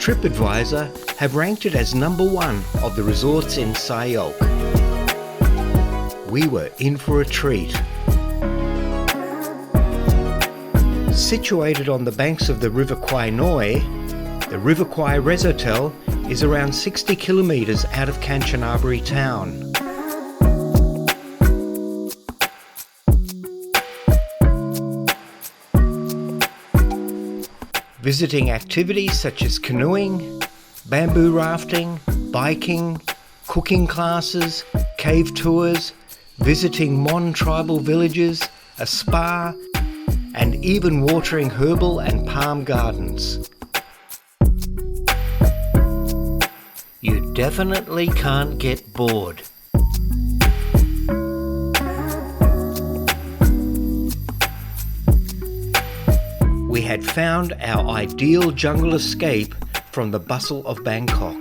TripAdvisor have ranked it as #1 of the resorts in Sai Yok. We were in for a treat. Situated on the banks of the River Kwai Noi, the River Kwai Resotel is around 60 kilometres out of Kanchanaburi town. Visiting activities such as canoeing, bamboo rafting, biking, cooking classes, cave tours, visiting Mon tribal villages, a spa, and even watering herbal and palm gardens. You definitely can't get bored. We had found our ideal jungle escape from the bustle of Bangkok.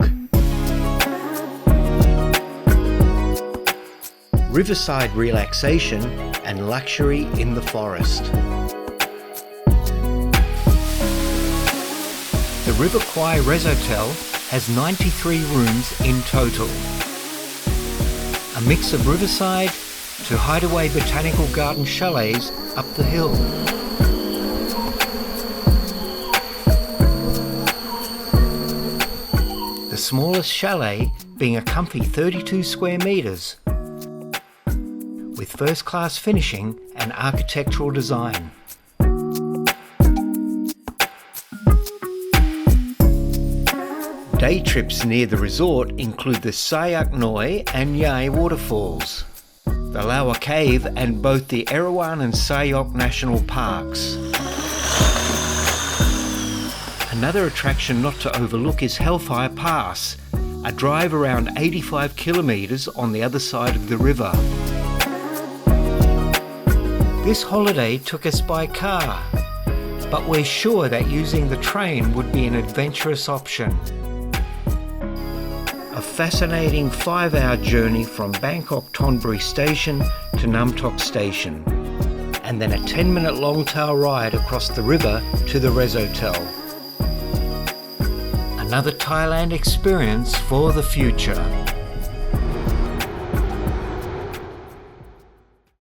Riverside relaxation and luxury in the forest. The River Kwai Resotel has 93 rooms in total. A mix of riverside to hideaway Botanical Garden chalets up the hill. The smallest chalet being a comfy 32 square metres, with first-class finishing and architectural design. Day trips near the resort include the Sai Yok and Yai Waterfalls, the Lawa Cave and both the Erawan and Sai Yok National Parks. Another attraction not to overlook is Hellfire Pass, a drive around 85 kilometres on the other side of the river. This holiday took us by car, but we're sure that using the train would be an adventurous option. A fascinating 5-hour journey from Bangkok Thonburi Station to Nam Tok Station, and then a 10-minute long tail ride across the river to the Resotel. Another Thailand experience for the future.